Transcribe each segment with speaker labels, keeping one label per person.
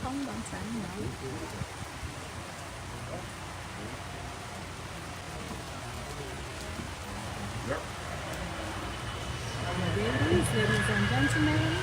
Speaker 1: Không bằng sáng nữa. Ladies and gentlemen.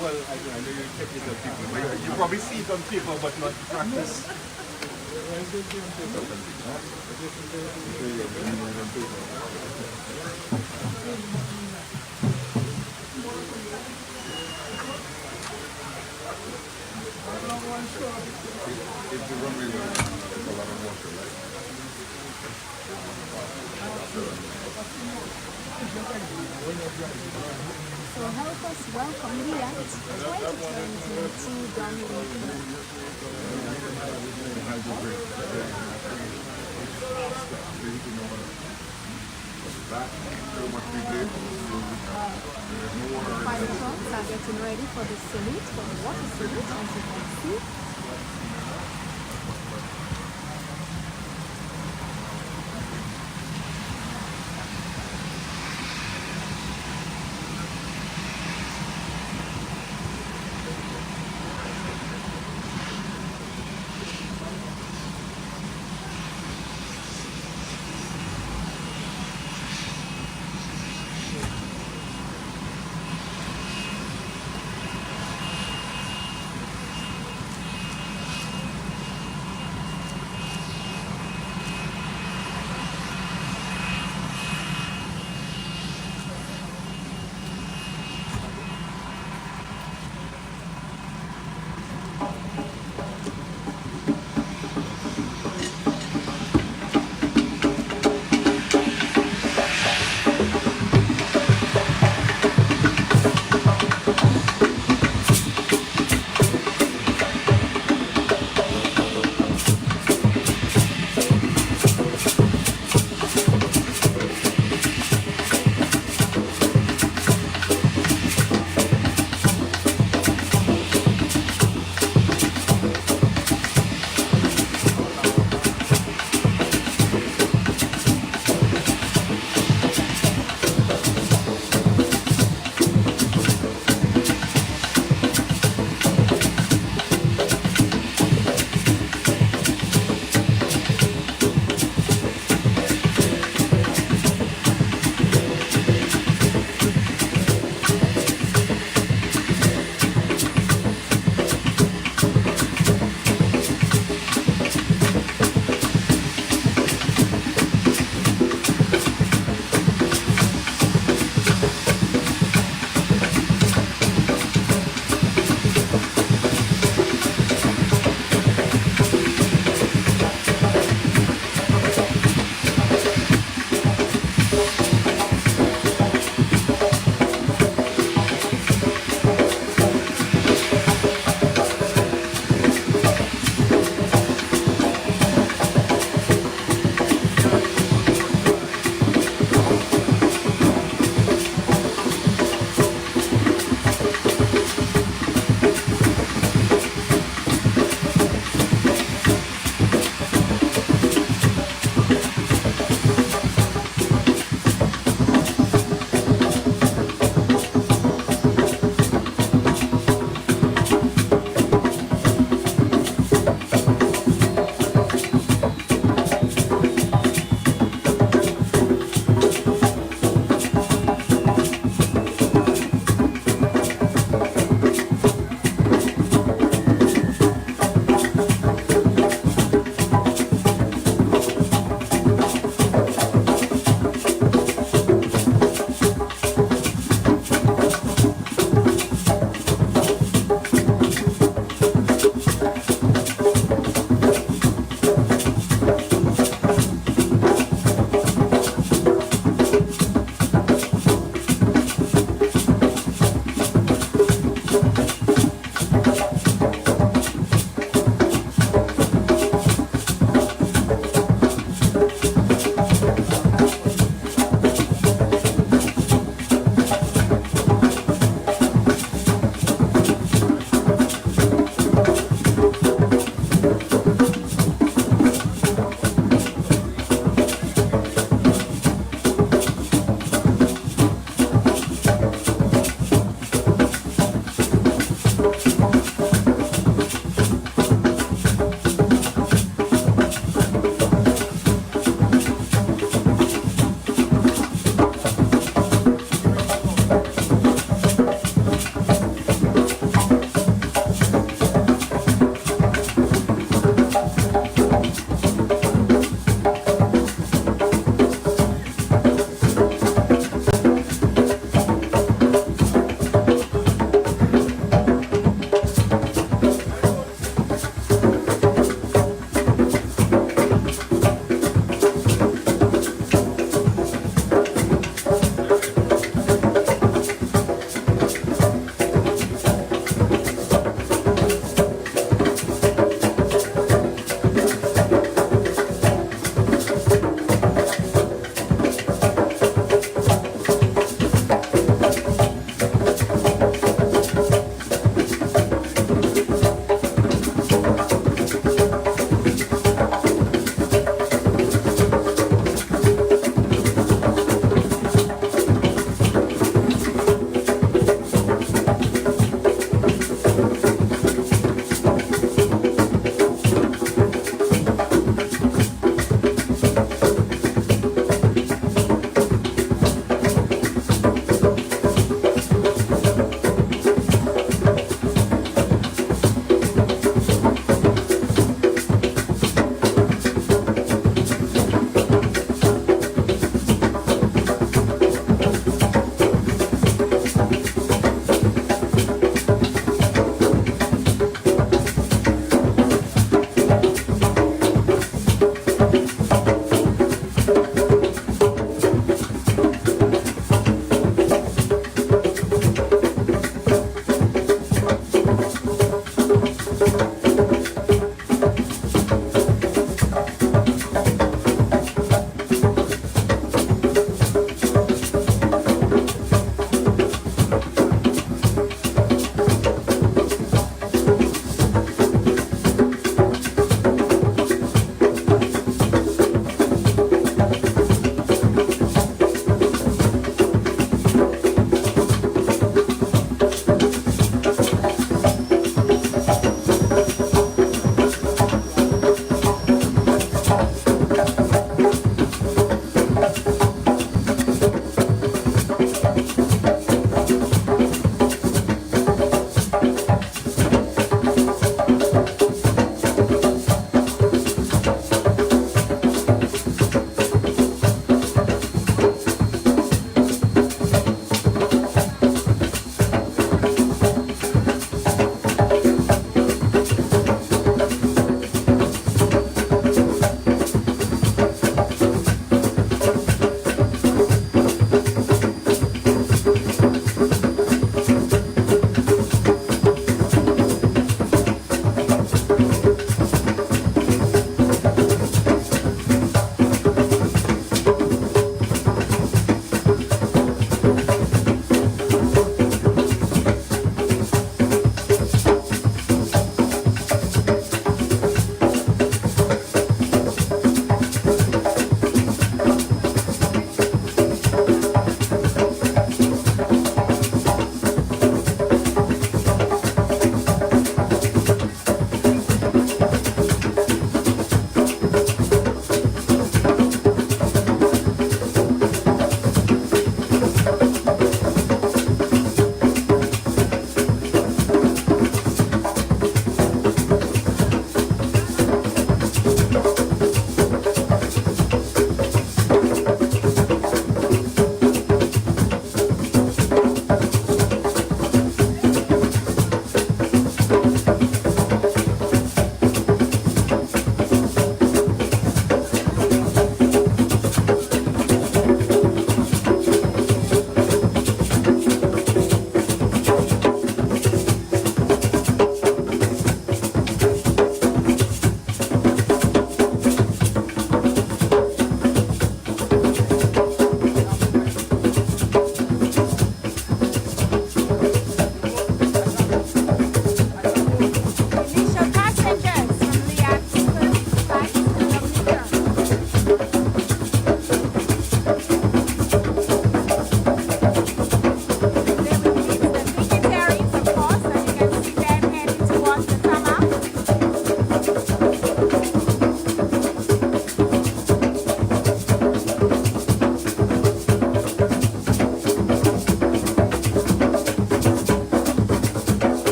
Speaker 2: Well, I know you're technical people, but you probably see it on paper, but not practice. If the runway was a lot of water, right?
Speaker 1: So help us welcome Liat 2020 Dominica. Fire trucks are getting ready for the salute, for the water salute, as you can see.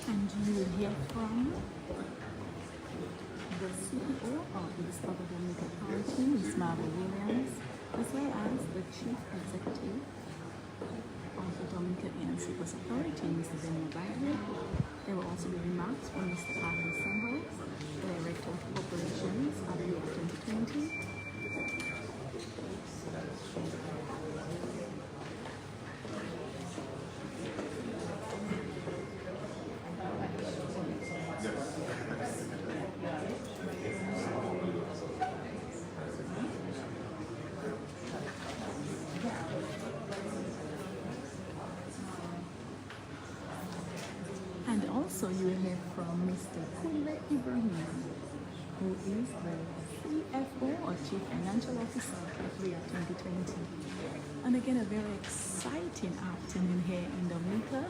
Speaker 1: And you will hear from the CEO of the Discover Dominica Authority, Ms. Marvel Williams, as well as the Chief Executive of the Dominica ANC Bus Authority, Mr. Daniel Bailey. There will also be remarks from Mr. Arthur Senhoff, Director of Operations at LIAT20. And also you will hear from Mr. Kunle Ibrahim, who is the CFO or Chief Financial Officer of LIAT20. And again, a very exciting afternoon here in Dominica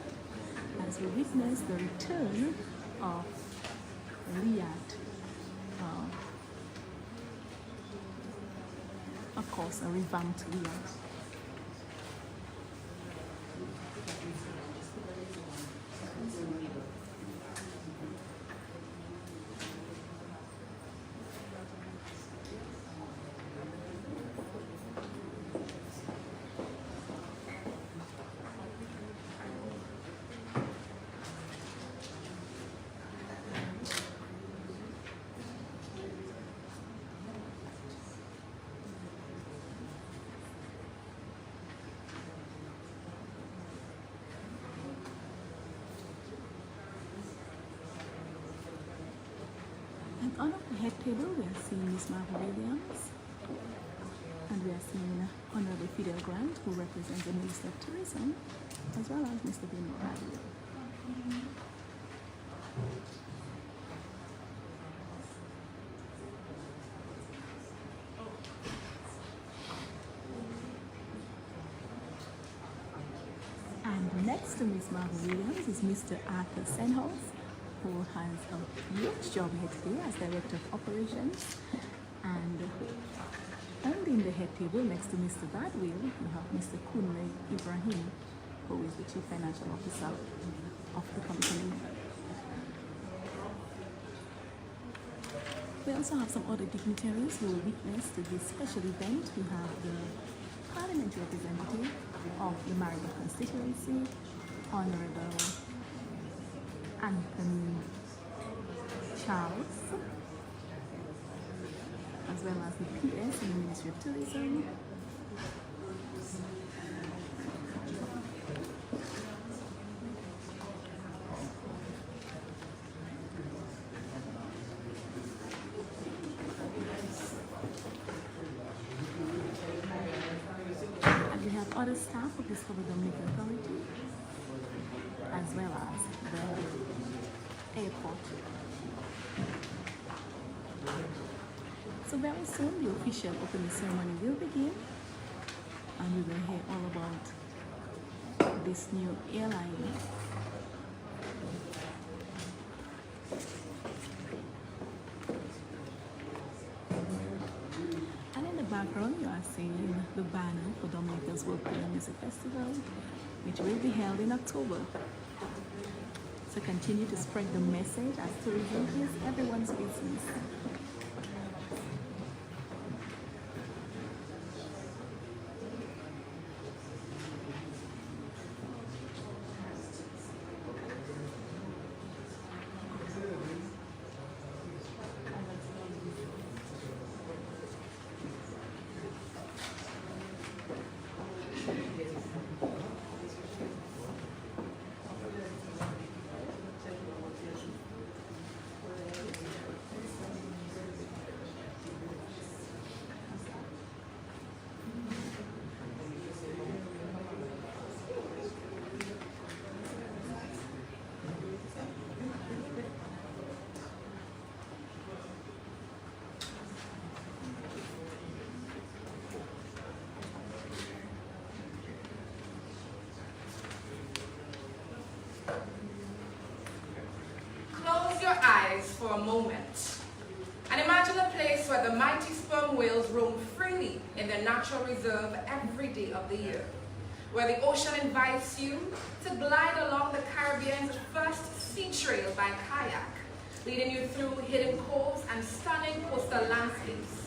Speaker 1: as we witness the return of Liat. Of course, a revamped Liat. And on the head table, we are seeing Ms. Marvel Williams, and we are seeing Honorable Fidel Grant, who represents the Minister of Tourism, as well as Mr. Dominica. And next to Ms. Marvel Williams is Mr. Arthur Senhoff, who has a huge job here today as Director of Operations. And in the head table next to Mr. Badwill, you have Mr. Kunle Ibrahim, who is the Chief Financial Officer of the company. We also have some other dignitaries who will witness to this special event. We have the Parliamentary Representative of the Marigot constituency, Honorable Anthony Charles, as well as the PS in the Ministry of Tourism. And we have other staff of the Discover Dominica Authority, as well as the airport. So very soon the official opening ceremony will begin, and we will hear all about this new airline. And in the background, you are seeing the banner for Dominica's World Player Music Festival, which will be held in October. So continue to spread the message as tourism is everyone's business.
Speaker 3: Close your eyes for a moment and imagine a place where the mighty sperm whales roam freely in their natural reserve every day of the year, where the ocean invites you to glide along the Caribbean's first sea trail by kayak, leading you through hidden coves and stunning coastal landscapes,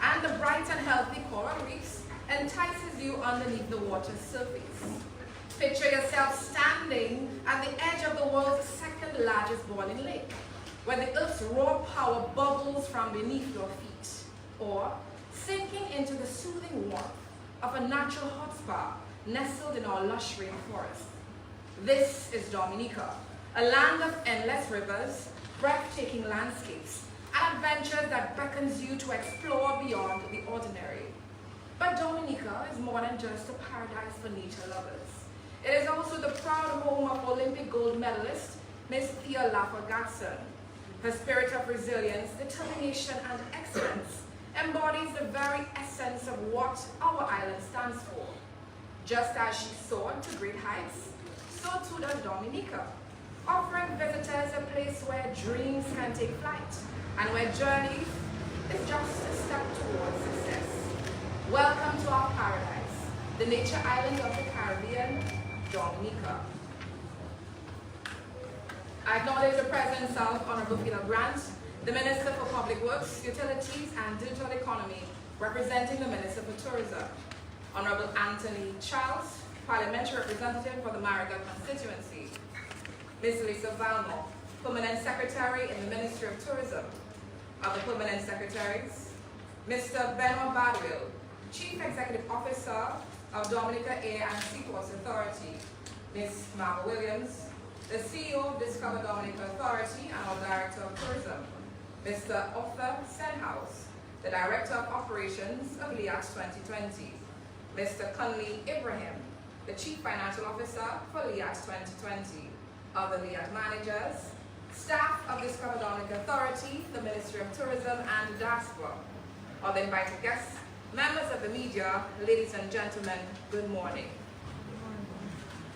Speaker 3: and the bright and healthy coral reefs entices you underneath the water's surface. Picture yourself standing at the edge of the world's second largest boiling lake, where the earth's raw power bubbles from beneath your feet, or sinking into the soothing warmth of a natural hot spa nestled in our lush rainforest. This is Dominica, a land of endless rivers, breathtaking landscapes, and adventures that beckons you to explore beyond the ordinary. But Dominica is more than just a paradise for nature lovers. It is also the proud home of Olympic gold medalist Miss Thea Laffer-Gatson. Her spirit of resilience, determination, and excellence embodies the very essence of what our island stands for. Just as she soared to great heights, so too does Dominica, offering visitors a place where dreams can take flight and where journey is just a step towards success. Welcome to our paradise, the nature island of the Caribbean, Dominica. I acknowledge the presence of Honorable Peter Grant, the Minister for Public Works, Utilities and Digital Economy, representing the Minister for Tourism. Honorable Anthony Charles, Parliamentary Representative for the Marigot constituency. Ms. Lisa Valmore, Permanent Secretary in the Ministry of Tourism. Other Permanent Secretaries, Mr. Benoit Badwill, Chief Executive Officer of Dominica Air and Seaports Authority. Ms. Marva Williams, the CEO of Discover Dominica Authority and our Director of Tourism. Mr. Arthur Senhouse, the Director of Operations of LIAT20. Mr. Conley Ibrahim, the Chief Financial Officer for LIAT20. Other LIAT managers, staff of Discover Dominica Authority, the Ministry of Tourism and Diaspora. Other invited guests, members of the media, ladies and gentlemen, good morning.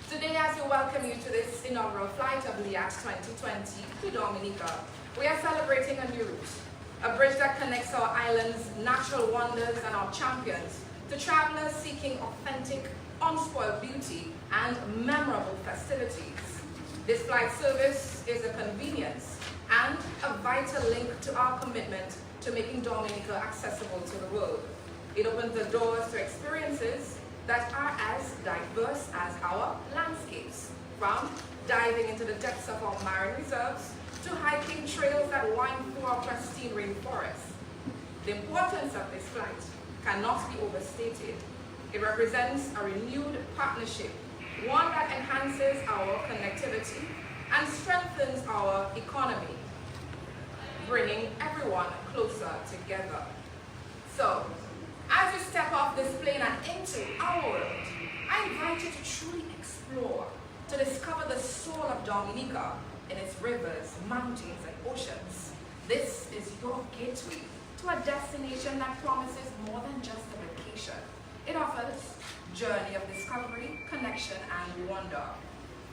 Speaker 3: Today, as we welcome you to this inaugural flight of Liat 2020 to Dominica, we are celebrating a new route, a bridge that connects our island's natural wonders and our champions to travelers seeking authentic, unspoiled beauty and memorable festivities. This flight service is a convenience and a vital link to our commitment to making Dominica accessible to the world. It opens the doors to experiences that are as diverse as our landscapes, from diving into the depths of our marine reserves to hiking trails that wind through our pristine rainforests. The importance of this flight cannot be overstated. It represents a renewed partnership, one that enhances our connectivity and strengthens our economy, bringing everyone closer together. So, as you step off this plane and into our world, I invite you to truly explore, to discover the soul of Dominica in its rivers, mountains, and oceans. This is your gateway to a destination that promises more than just a vacation. It offers journey of discovery, connection, and wonder.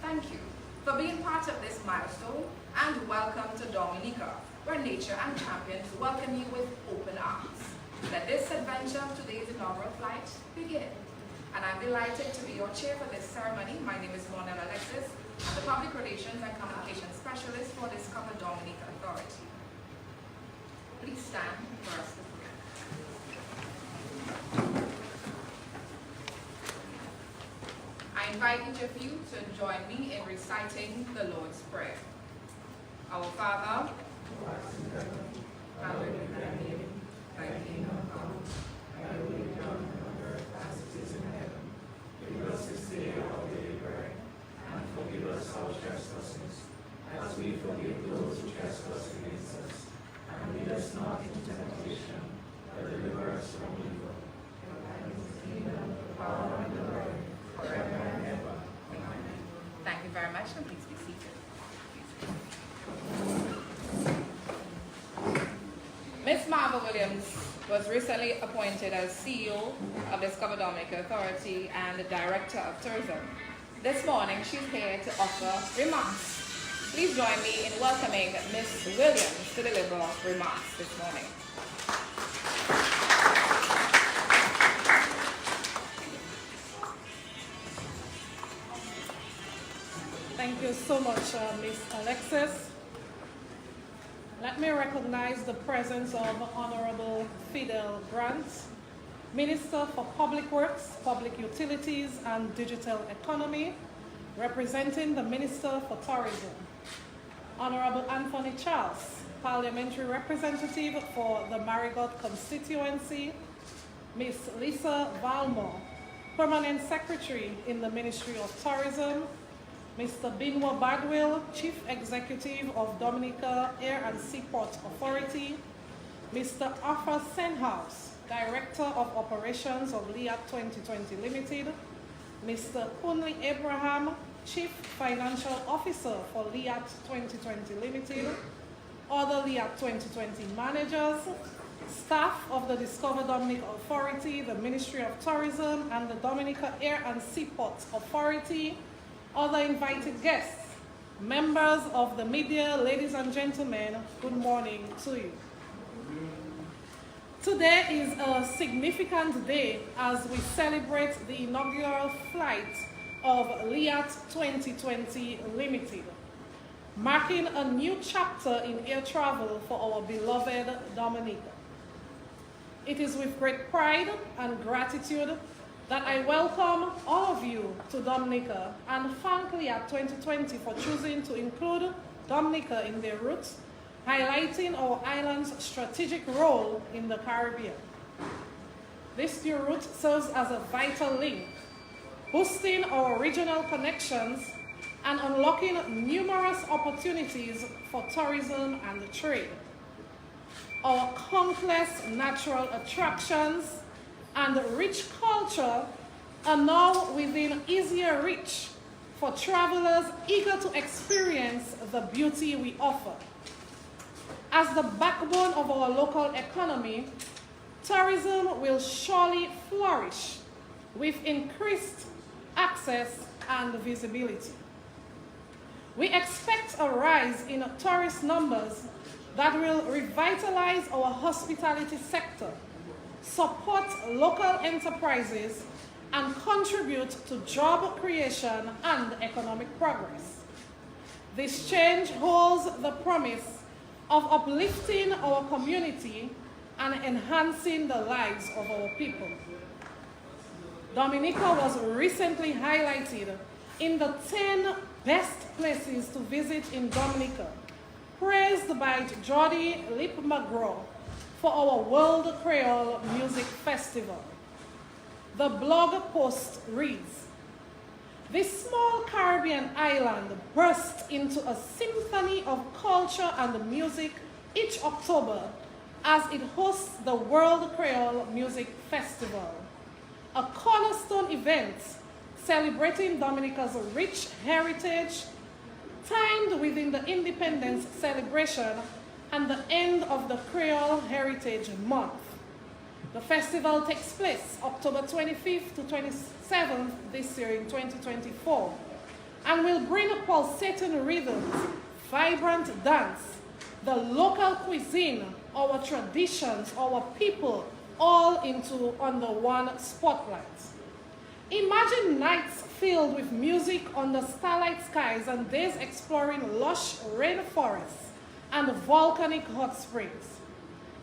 Speaker 3: Thank you for being part of this milestone, and welcome to Dominica, where nature and champions welcome you with open arms. Let this adventure of today's inaugural flight begin. And I'm delighted to be your chair for this ceremony. My name is Monel Alexis. I'm the Public Relations and Communications Specialist for Discover Dominica Authority. Please stand for us to pray. I invite each of you to join me in reciting the Lord's Prayer. Our Father, hallowed be thy name, thy kingdom come, thy will be done on earth as it is in heaven. Give us this day our daily bread, and forgive us our trespasses, as we forgive those who trespass against us. And lead us not into temptation, but deliver us from evil. For thine is the kingdom, the power, and the glory, forever and ever. Amen. Thank you very much, and please be seated. Ms. Marva Williams was recently appointed as CEO of Discover Dominica Authority and Director of Tourism. This morning, she's here to offer remarks. Please join me in welcoming Ms. Williams to deliver remarks this morning.
Speaker 4: Thank you so much, Ms. Alexis. Let me recognize the presence of Honorable Fidel Grant, Minister for Public Works, Public Utilities, and Digital Economy, representing the Minister for Tourism. Honorable Anthony Charles, Parliamentary Representative for the Marigot constituency. Ms. Lisa Valmore, Permanent Secretary in the Ministry of Tourism. Mr. Binwa Badwill, Chief Executive of Dominica Air and Seaport Authority. Mr. Arthur Senhouse, Director of Operations of Liat 2020 Limited. Mr. Kunli Abraham, Chief Financial Officer for Liat 2020 Limited, other Liat 2020 managers, staff of the Discover Dominica Authority, the Ministry of Tourism, and the Dominica Air and Seaport Authority, other invited guests, members of the media, ladies and gentlemen, good morning to you. Today is a significant day as we celebrate the inaugural flight of Liat 2020 Limited, marking a new chapter in air travel for our beloved Dominica. It is with great pride and gratitude that I welcome all of you to Dominica and thank Liat 2020 for choosing to include Dominica in their route, highlighting our island's strategic role in the Caribbean. This new route serves as a vital link, boosting our regional connections and unlocking numerous opportunities for tourism and trade. Our countless natural attractions and rich culture are now within easier reach for travelers eager to experience the beauty we offer. As the backbone of our local economy, tourism will surely flourish with increased access and visibility. We expect a rise in tourist numbers that will revitalize our hospitality sector, support local enterprises, and contribute to job creation and economic progress. This change holds the promise of uplifting our community and enhancing the lives of our people. Dominica was recently highlighted in the 10 best places to visit in Dominica, praised by Jody Lip-McGraw for our World Creole Music Festival. The blog post reads, "This small Caribbean island bursts into a symphony of culture and music each October as it hosts the World Creole Music Festival, a cornerstone event celebrating Dominica's rich heritage, timed within the independence celebration and the end of the Creole Heritage Month. The festival takes place October 25th to 27th this year in 2024 and will bring pulsating rhythms, vibrant dance, the local cuisine, our traditions, our people, all under one spotlight. Imagine nights filled with music under starlight skies and days exploring lush rainforests and volcanic hot springs.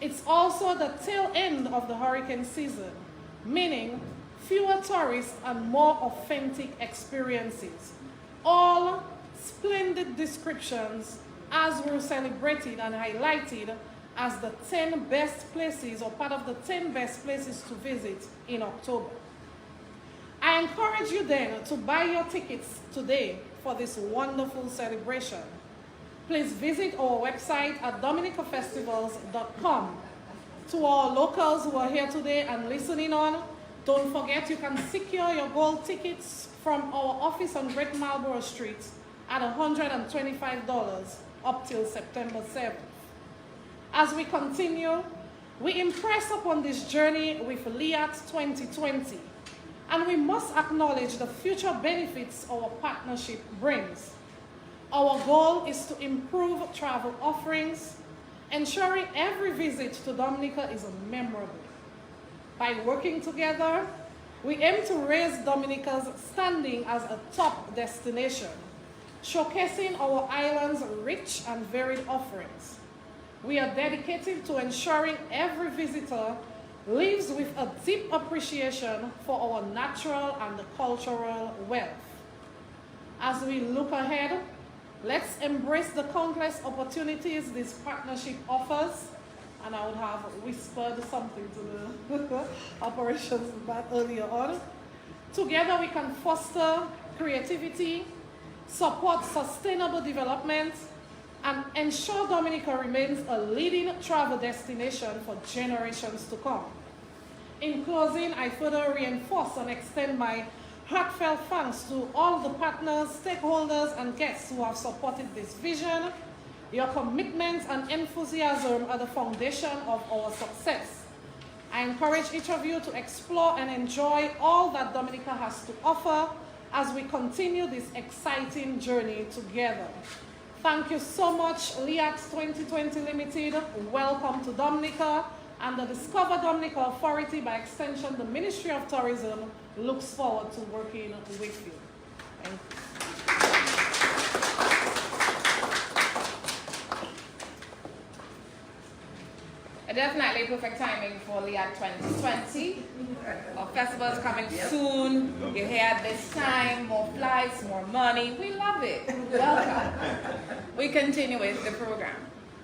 Speaker 4: It's also the tail end of the hurricane season, meaning fewer tourists and more authentic experiences. All splendid descriptions as were celebrated and highlighted as the 10 best places or part of the 10 best places to visit in October. I encourage you then to buy your tickets today for this wonderful celebration. Please visit our website at dominicafestivals.com. To our locals who are here today and listening on, don't forget you can secure your gold tickets from our office on Great Marlborough Street at $125 up till September 7th. As we continue, we impress upon this journey with Liat 2020, and we must acknowledge the future benefits our partnership brings. Our goal is to improve travel offerings, ensuring every visit to Dominica is memorable. By working together, we aim to raise Dominica's standing as a top destination, showcasing our island's rich and varied offerings. We are dedicated to ensuring every visitor lives with a deep appreciation for our natural and cultural wealth. As we look ahead, let's embrace the countless opportunities this partnership offers. And I would have whispered something to the operations back earlier on. Together we can foster creativity, support sustainable development, and ensure Dominica remains a leading travel destination for generations to come. In closing, I further reinforce and extend my heartfelt thanks to all the partners, stakeholders, and guests who have supported this vision. Your commitment and enthusiasm are the foundation of our success. I encourage each of you to explore and enjoy all that Dominica has to offer as we continue this exciting journey together. Thank you so much, LIAT20 Limited. Welcome to Dominica, and the Discover Dominica Authority, by extension, the Ministry of Tourism, looks forward to working with you. Thank you.
Speaker 3: Definitely perfect timing for Liat 2020. Our festival is coming soon. You're here at this time, more flights, more money. We love it. Welcome. We continue with the program.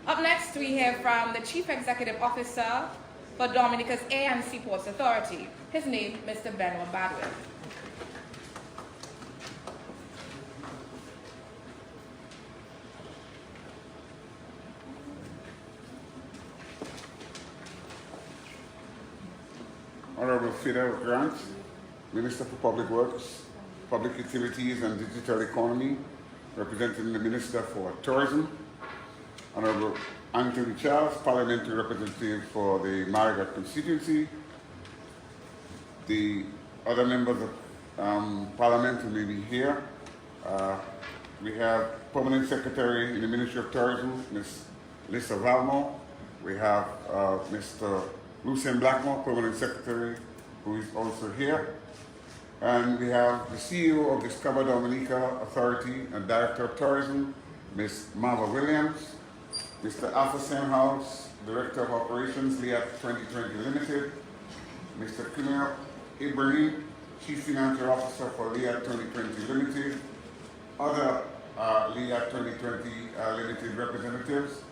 Speaker 3: Up next, we hear from the Chief Executive Officer for Dominica's Air and Seaports Authority. His name, Mr. Benoit Badwell.
Speaker 5: Honorable Fidel Grant, Minister for Public Works, Public Utilities and Digital Economy, representing the Minister for Tourism. Honorable Anthony Charles, Parliamentary Representative for the Marigat constituency. The other members of Parliament who may be here. We have Permanent Secretary in the Ministry of Tourism, Ms. Lisa Valmore. We have Mr. Lucien Blackmore, Permanent Secretary, who is also here. And we have the CEO of Discover Dominica Authority and Director of Tourism, Ms. Marva Williams, Mr. Arthur Senhouse, Director of Operations, Liat 2020 Limited, Mr. Kunal Ibrahim, Chief Financial Officer for Liat 2020 Limited, other Liat 2020 Limited representatives,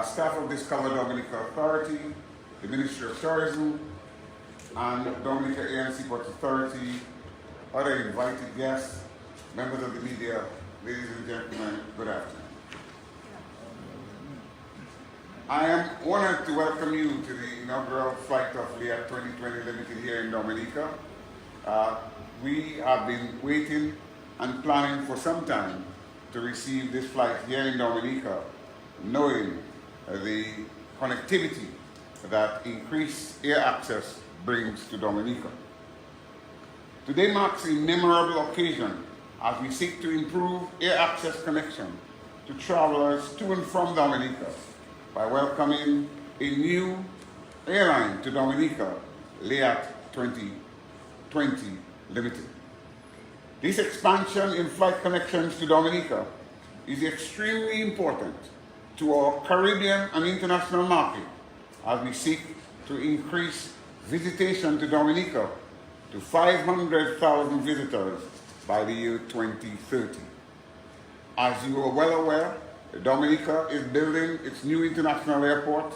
Speaker 5: staff of Discover Dominica Authority, the Ministry of Tourism, and Dominica Air and Seaports Authority, other invited guests, members of the media, ladies and gentlemen, good afternoon. I am honored to welcome you to the inaugural flight of Liat 2020 Limited here in Dominica. We have been waiting and planning for some time to receive this flight here in Dominica, knowing the connectivity that increased air access brings to Dominica. Today marks a memorable occasion as we seek to improve air access connection to travelers to and from Dominica by welcoming a new airline to Dominica, LIAT20 Limited. This expansion in flight connections to Dominica is extremely important to our Caribbean and international market as we seek to increase visitation to Dominica to 500,000 visitors by the year 2030. As you are well aware, Dominica is building its new international airport,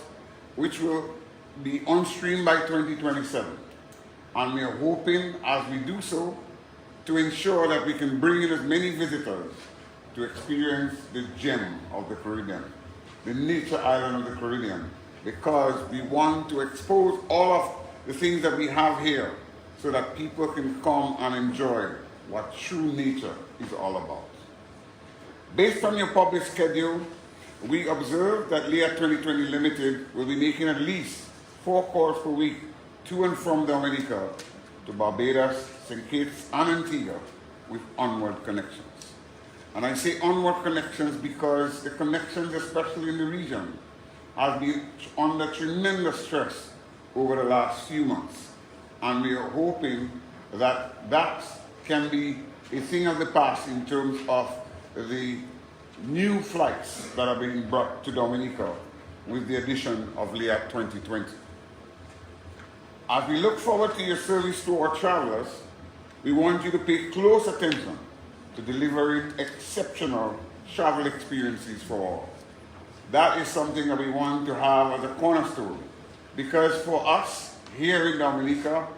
Speaker 5: which will be on stream by 2027. And we are hoping, as we do so, to ensure that we can bring in as many visitors to experience the gem of the Caribbean, the nature island of the Caribbean, because we want to expose all of the things that we have here so that people can come and enjoy what true nature is all about. Based on your published schedule, we observe that LIAT 2020 Limited will be making at least 4 calls per week to and from Dominica to Barbados, St. Kitts, and Antigua with onward connections. And I say onward connections because the connections, especially in the region, have been under tremendous stress over the last few months. And we are hoping that that can be a thing of the past in terms of the new flights that are being brought to Dominica with the addition of LIAT 2020. As we look forward to your service to our travelers, we want you to pay close attention to delivering exceptional travel experiences for all. That is something that we want to have as a cornerstone, because for us here in Dominica,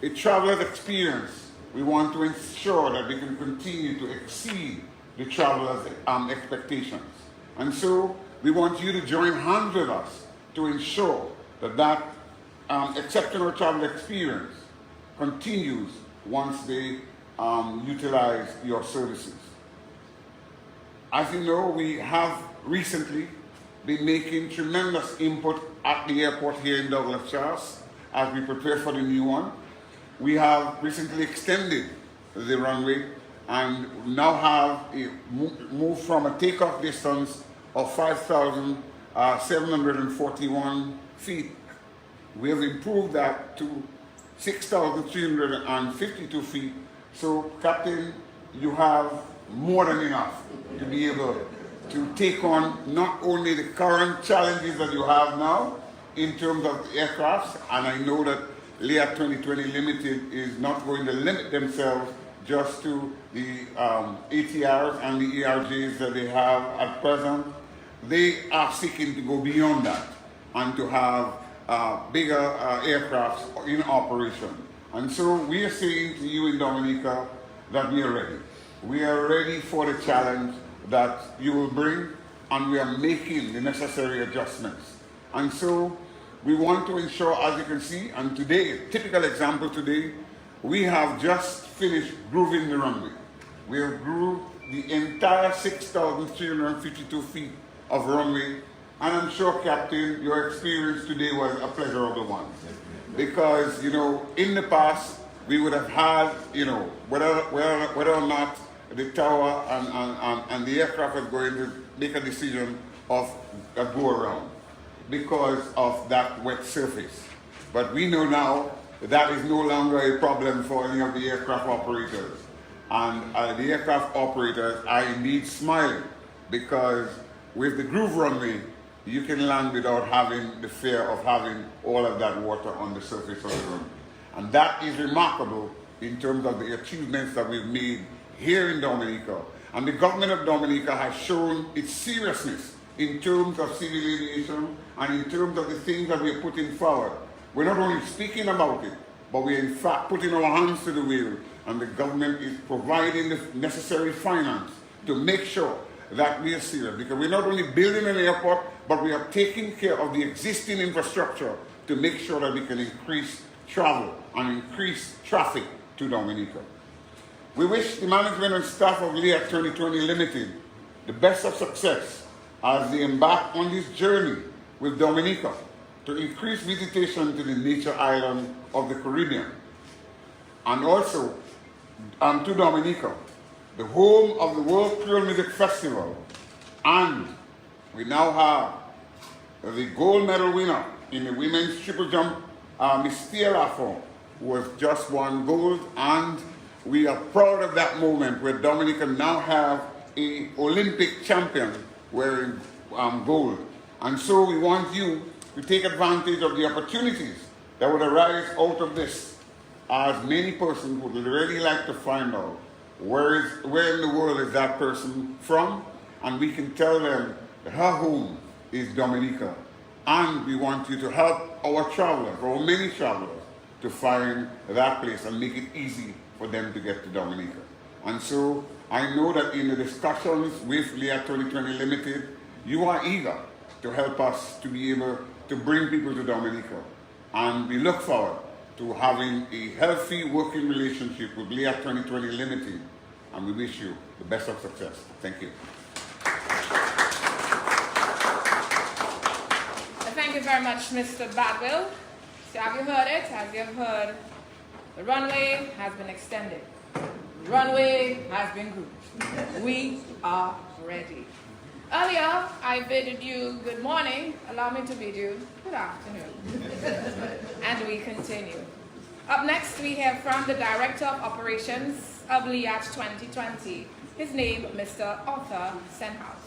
Speaker 5: a traveler's experience, we want to ensure that we can continue to exceed the traveler's expectations. And so we want you to join hands with us to ensure that that exceptional travel experience continues once they utilize your services. As you know, we have recently been making tremendous input at the airport here in Douglas Charles as we prepare for the new one. We have recently extended the runway and now have moved from a takeoff distance of 5,741 feet. We have improved that to 6,352 feet. So, Captain, you have more than enough to be able to take on not only the current challenges that you have now in terms of the aircrafts, and I know that LIAT 2020 Limited is not going to limit themselves just to the ATRs and the ERJs that they have at present. They are seeking to go beyond that and to have bigger aircrafts in operation. And so we are saying to you in Dominica that we are ready. We are ready for the challenge that you will bring, and we are making the necessary adjustments. And so we want to ensure, as you can see, and today, a typical example today, we have just finished grooving the runway. We have grooved the entire 6,352 feet of runway, and I'm sure, Captain, your experience today was a pleasurable one. Because, you know, in the past, we would have had, you know, whether or not the tower and the aircraft are going to make a decision of a go around because of that wet surface. But we know now that is no longer a problem for any of the aircraft operators. And the aircraft operators are indeed smiling because with the groove runway, you can land without having the fear of having all of that water on the surface of the runway. And that is remarkable in terms of the achievements that we've made here in Dominica. And the government of Dominica has shown its seriousness in terms of civil aviation and in terms of the things that we're putting forward. We're not only speaking about it, but we're in fact putting our hands to the wheel, and the government is providing the necessary finance to make sure that we are serious. Because we're not only building an airport, but we are taking care of the existing infrastructure to make sure that we can increase travel and increase traffic to Dominica. We wish the management and staff of LIAT 2020 Limited the best of success as they embark on this journey with Dominica to increase visitation to the nature island of the Caribbean, and also to Dominica, the home of the World Creole Music Festival. And we now have the gold medal winner in the women's triple jump, Miss Tiarafo, who has just won gold, and we are proud of that moment where Dominica now have an Olympic champion wearing gold. And so we want you to take advantage of the opportunities that would arise out of this, as many persons would really like to find out where in the world is that person from, and we can tell them that her home is Dominica. And we want you to help our travelers, or many travelers, to find that place and make it easy for them to get to Dominica. And so I know that in the discussions with LIAT20 Limited, you are eager to help us to be able to bring people to Dominica. And we look forward to having a healthy working relationship with LIAT20 Limited. And we wish you the best of success. Thank you.
Speaker 3: Thank you very much, Mr. Badwell. So have you heard it? Have you heard? The runway has been extended. The runway has been grouped. We are ready. Earlier, I bid you good morning. Allow me to bid you good afternoon. And we continue. Up next, we hear from the Director of Operations of LIAT 2020. His name, Mr. Arthur Senhouse.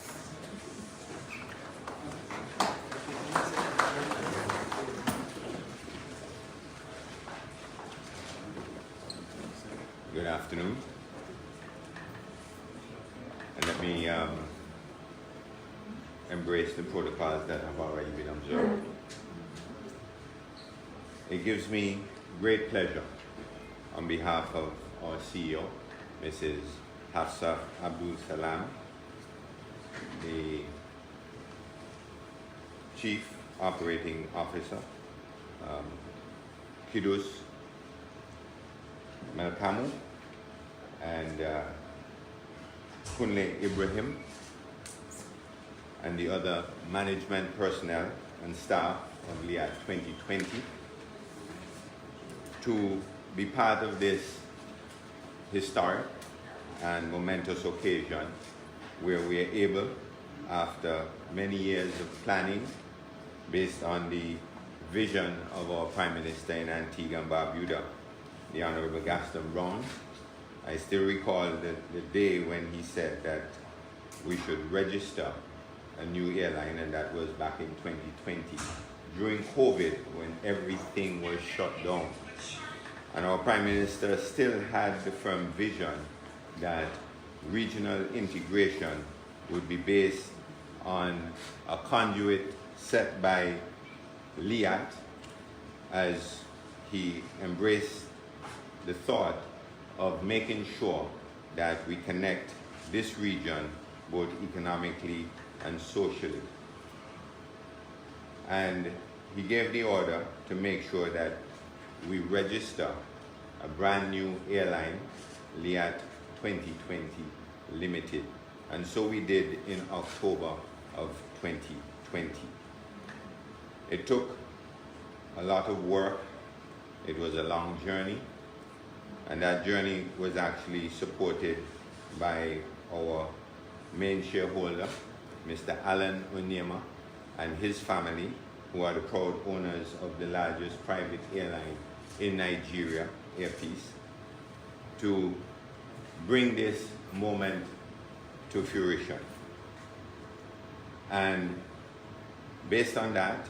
Speaker 6: Good afternoon. And let me embrace the protocols that have already been observed. It gives me great pleasure on behalf of our CEO, Mrs. Hafsa Abdul Salam, the Chief Operating Officer, Kidus Melkamu, and Kunle Ibrahim, and the other management personnel and staff of LIAT 2020 to be part of this historic and momentous occasion where we are able, after many years of planning based on the vision of our Prime Minister in Antigua and Barbuda, the Honorable Gaston Brown. I still recall the day when he said that we should register a new airline, and that was back in 2020, during COVID, when everything was shut down. And our Prime Minister still had the firm vision that regional integration would be based on a conduit set by Liat, as he embraced the thought of making sure that we connect this region both economically and socially. And he gave the order to make sure that we register a brand new airline, LIAT 2020 Limited. And so we did in October of 2020. It took a lot of work. It was a long journey. And that journey was actually supported by our main shareholder, Mr. Alan Onyema, and his family, who are the proud owners of the largest private airline in Nigeria, Air Peace, to bring this moment to fruition. And based on that,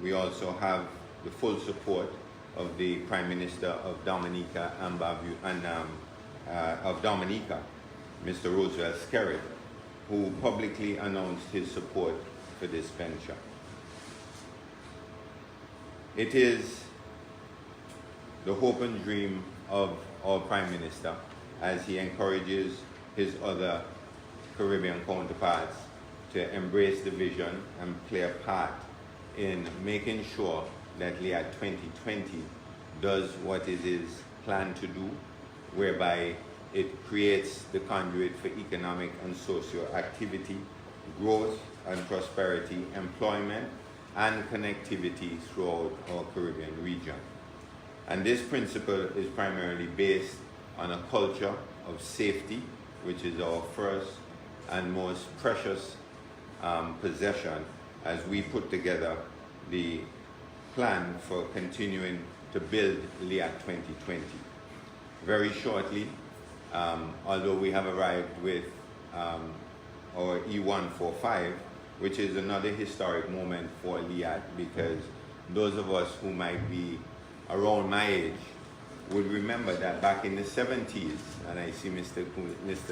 Speaker 6: we also have the full support of the Prime Minister of Dominica and Mr. Roosevelt Skerrit, who publicly announced his support for this venture. It is the hope and dream of our Prime Minister as he encourages his other Caribbean counterparts to embrace the vision and play a part in making sure that LIAT 2020 does what it is planned to do, whereby it creates the conduit for economic and social activity, growth and prosperity, employment, and connectivity throughout our Caribbean region. And this principle is primarily based on a culture of safety, which is our first and most precious possession as we put together the plan for continuing to build LIAT 2020. Very shortly, although we have arrived with our E145, which is another historic moment for Liat, because those of us who might be around my age would remember that back in the 70s, and I see Mr.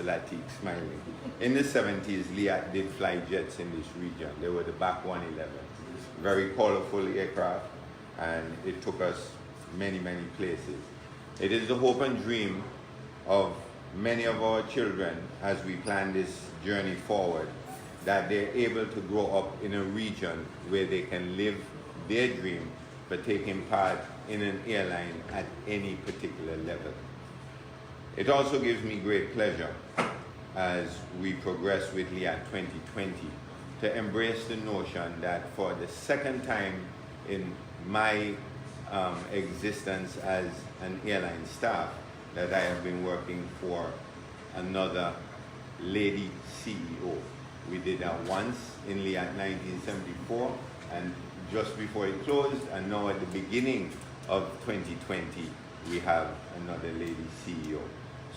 Speaker 6: Latik smiling, in the 70s Liat did fly jets in this region. They were the BAC 111, very colorful aircraft, and it took us many, many places. It is the hope and dream of many of our children as we plan this journey forward, that they're able to grow up in a region where they can live their dream for taking part in an airline at any particular level. It also gives me great pleasure as we progress with LIAT 2020 to embrace the notion that for the second time in my existence as an airline staff, that I have been working for another lady CEO. We did that once in LIAT 1974 and just before it closed, and now at the beginning of 2020 we have another lady CEO.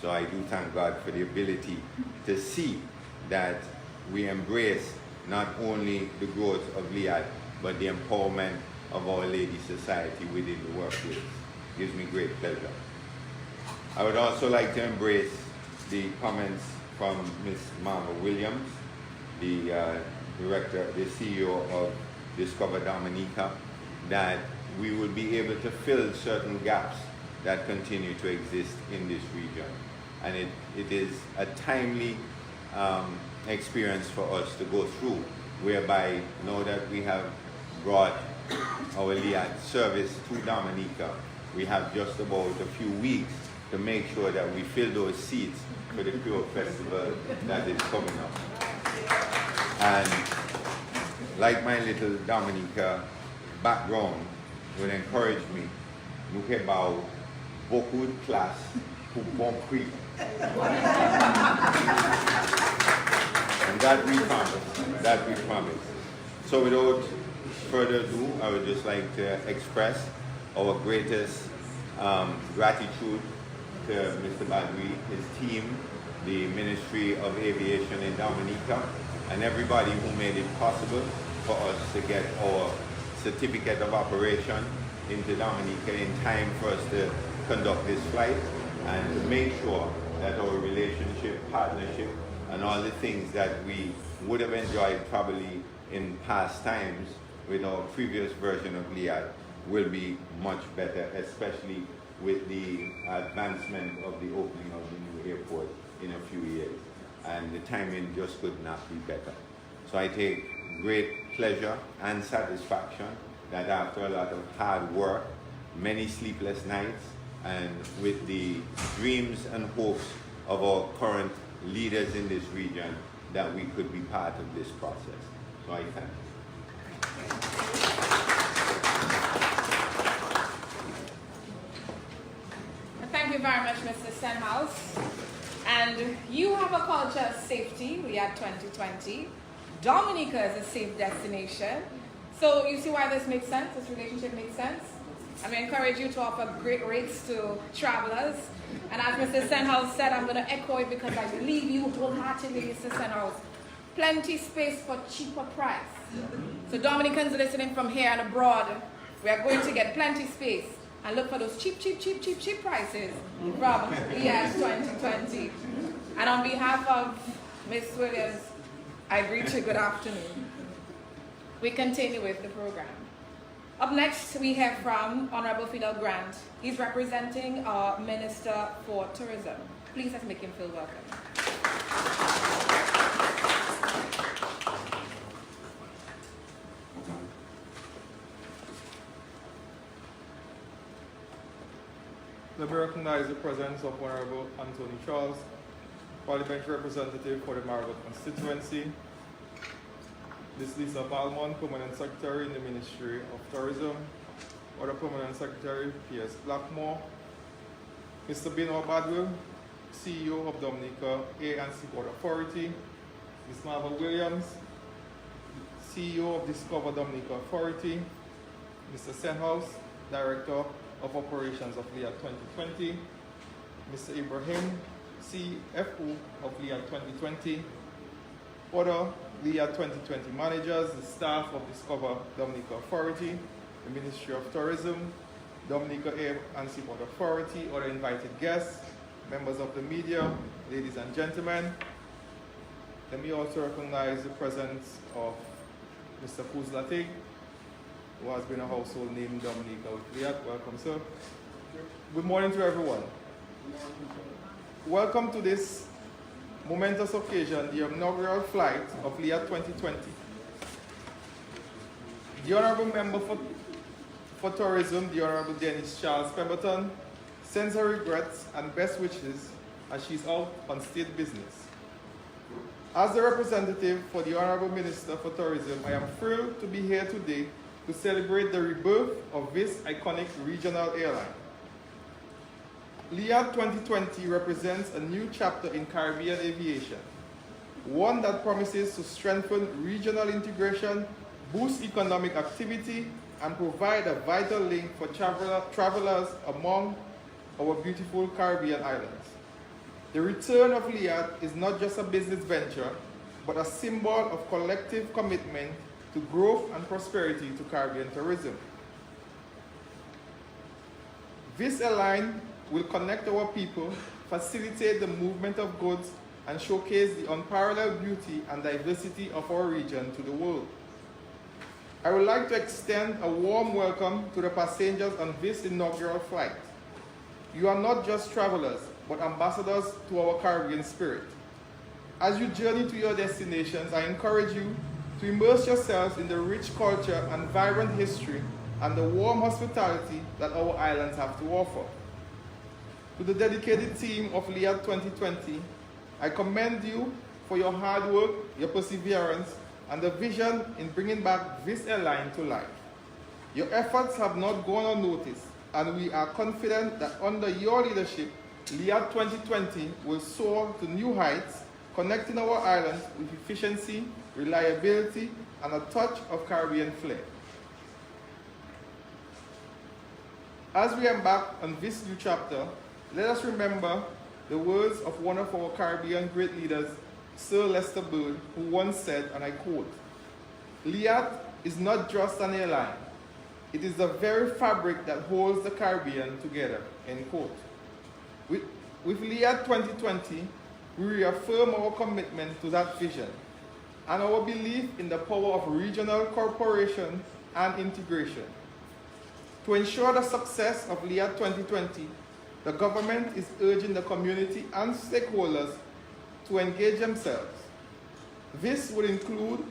Speaker 6: So I do thank God for the ability to see that we embrace not only the growth of LIAT, but the empowerment of our lady society within the workplace. It gives me great pleasure. I would also like to embrace the comments from Ms. Mama Williams, the director, the CEO of Discover Dominica, that we will be able to fill certain gaps that continue to exist in this region. And it is a timely experience for us to go through, whereby now that we have brought our Liat service to Dominica, we have just about a few weeks to make sure that we fill those seats for the Pure Festival that is coming up. And like my little Dominica background would encourage me, nous avons beaucoup de classe pour bon prix. And that we promise. So without further ado, I would just like to express our greatest gratitude to Mr. Badri, his team, the Ministry of Aviation in Dominica, and everybody who made it possible for us to get our certificate of operation into Dominica in time for us to conduct this flight and to make sure that our relationship, partnership, and all the things that we would have enjoyed probably in past times with our previous version of Liat will be much better, especially with the advancement of the opening of the new airport in a few years. And the timing just could not be better. So I take great pleasure and satisfaction that after a lot of hard work, many sleepless nights, and with the dreams and hopes of our current leaders in this region, that we could be part of this process. So I thank you.
Speaker 3: Thank you very much, Mr. Stenhouse. And you have a culture of safety. We had 2020. Dominica is a safe destination. So you see why this makes sense? This relationship makes sense? I may encourage you to offer great rates to travelers. And as Mr. Stenhouse said, I'm going to echo it because I believe you wholeheartedly, Mr. Stenhouse. Plenty space for cheaper price. So Dominicans listening from here and abroad, we are going to get plenty space and look for those cheap prices from LIAT 2020. And on behalf of Ms. Williams, I greet you good afternoon. We continue with the program. Up next, we hear from Honorable Fidel Grant. He's representing our Minister for Tourism. Please let's make him feel welcome.
Speaker 7: Let me recognize the presence of Honorable Anthony Charles, Parliamentary Representative for the Margaret constituency, Ms. Lisa Valmont, Permanent Secretary in the Ministry of Tourism. Other Permanent Secretary, P.S. Blackmore. Mr. Benoit Badwell, CEO of Dominica A&C Port Authority. Ms. Marva Williams, CEO of Discover Dominica Authority. Mr. Senhouse, Director of Operations of Liat 2020. Mr. Ibrahim, CFO of Liat 2020. Other Liat 2020 managers, the staff of Discover Dominica Authority, the Ministry of Tourism, Dominica A&C Port Authority, other invited guests, members of the media, ladies and gentlemen. Let me also recognize the presence of Mr. Kuzlatig, who has been a household name in Dominica with Liat. Welcome, sir. Good morning to everyone. Welcome to this momentous occasion, the inaugural flight of Liat 2020. The Honorable Member for Tourism, the Honorable Dennis Charles Pemberton, sends her regrets and best wishes as she's out on state business. As the representative for the Honorable Minister for Tourism, I am thrilled to be here today to celebrate the rebirth of this iconic regional airline. Liat 2020 represents a new chapter in Caribbean aviation, one that promises to strengthen regional integration, boost economic activity, and provide a vital link for travelers among our beautiful Caribbean islands. The return of Liat is not just a business venture, but a symbol of collective commitment to growth and prosperity to Caribbean tourism. This airline will connect our people, facilitate the movement of goods, and showcase the unparalleled beauty and diversity of our region to the world. I would like to extend a warm welcome to the passengers on this inaugural flight. You are not just travelers, but ambassadors to our Caribbean spirit. As you journey to your destinations, I encourage you to immerse yourselves in the rich culture and vibrant history and the warm hospitality that our islands have to offer. To the dedicated team of Liat 2020, I commend you for your hard work, your perseverance, and the vision in bringing back this airline to life. Your efforts have not gone unnoticed, and we are confident that under your leadership, Liat 2020 will soar to new heights, connecting our islands with efficiency, reliability, and a touch of Caribbean flair. As we embark on this new chapter, let us remember the words of one of our Caribbean great leaders, Sir Lester Bird, who once said, and I quote, "Liat is not just an airline, it is the very fabric that holds the Caribbean together," end quote. With Liat 2020, we reaffirm our commitment to that vision and our belief in the power of regional cooperation and integration. To ensure the success of Liat 2020, the government is urging the community and stakeholders to engage themselves. This would include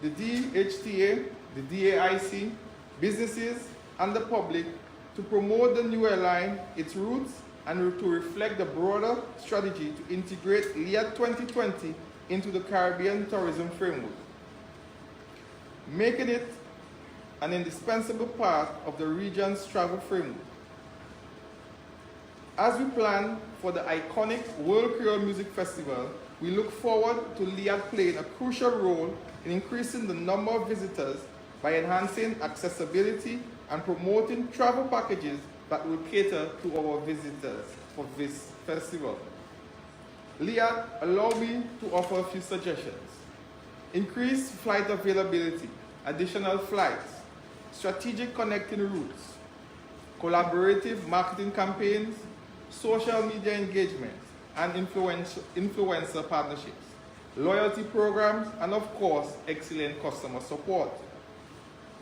Speaker 7: the DHTA, the DAIC, businesses, and the public to promote the new airline, its roots, and to reflect the broader strategy to integrate Liat 2020 into the Caribbean tourism framework, making it an indispensable part of the region's travel framework. As we plan for the iconic World Creole Music Festival, we look forward to Liat playing a crucial role in increasing the number of visitors by enhancing accessibility and promoting travel packages that will cater to our visitors for this festival. Liat, allow me to offer a few suggestions. Increased flight availability, additional flights, strategic connecting routes, collaborative marketing campaigns, social media engagement, and influencer partnerships, loyalty programs, and of course, excellent customer support.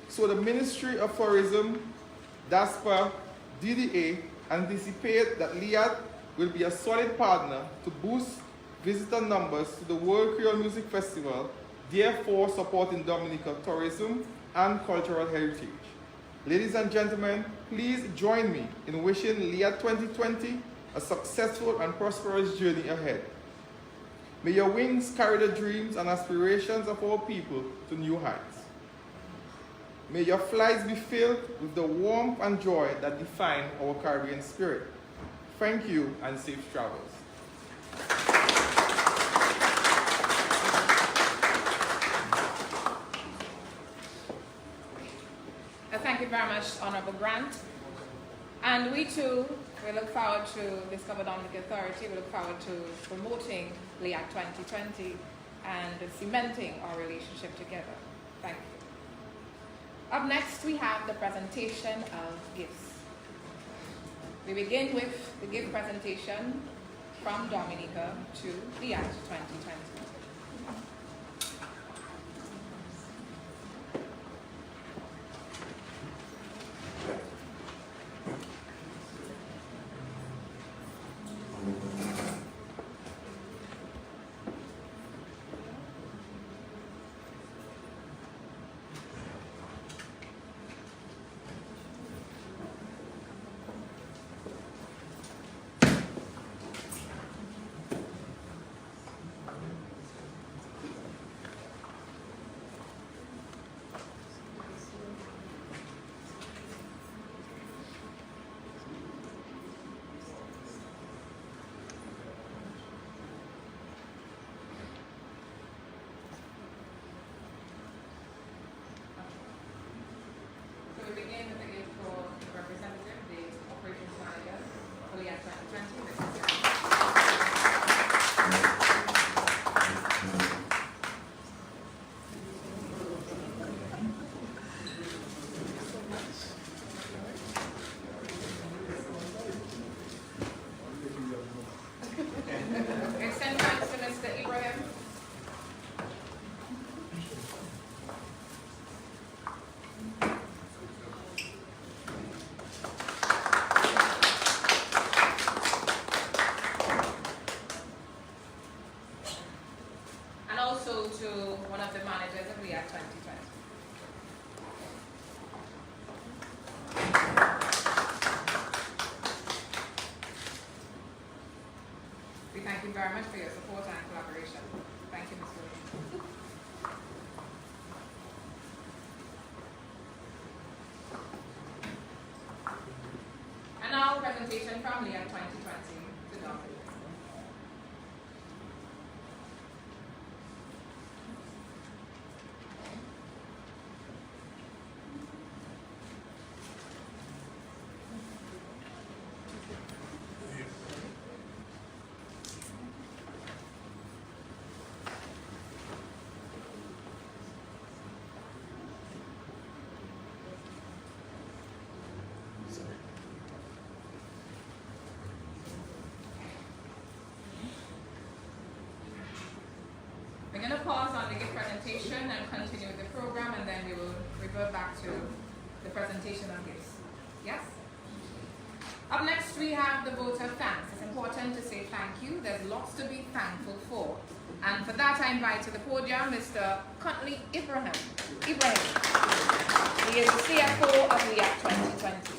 Speaker 7: So the Ministry of Tourism, DASPA, DDA anticipate that Liat will be a solid partner to boost visitor numbers to the World Creole Music Festival, therefore supporting Dominica tourism and cultural heritage. Ladies and gentlemen, please join me in wishing Liat 2020 a successful and prosperous journey ahead. May your wings carry the dreams and aspirations of our people to new heights. May your flights be filled with the warmth and joy that define our Caribbean spirit. Thank you and safe travels.
Speaker 3: Thank you very much, Honorable Grant. And we too, we look forward to Discover Dominica Authority. We look forward to promoting LIAT 2020 and cementing our relationship together. Thank you. Up next, we have the presentation of gifts. We begin with the gift presentation from Dominica to LIAT 2020. We begin with the gift for the representative, the operations manager for LIAT 2020. Extend thanks to Mr. Ibrahim. And also to one of the managers of LIAT 2020. We thank you very much for your support and collaboration. Thank you, Mr. Williams. And now, presentation from LIAT 2020 to Dr. We're going to pause on the gift presentation and continue with the program, and then we will revert back to the presentation of gifts. Yes? Up next, we have the vote of thanks. It's important to say thank you. There's lots to be thankful for. And for that, I invite to the podium Mr. Kunle Ibrahim. He is the CFO of LIAT 2020.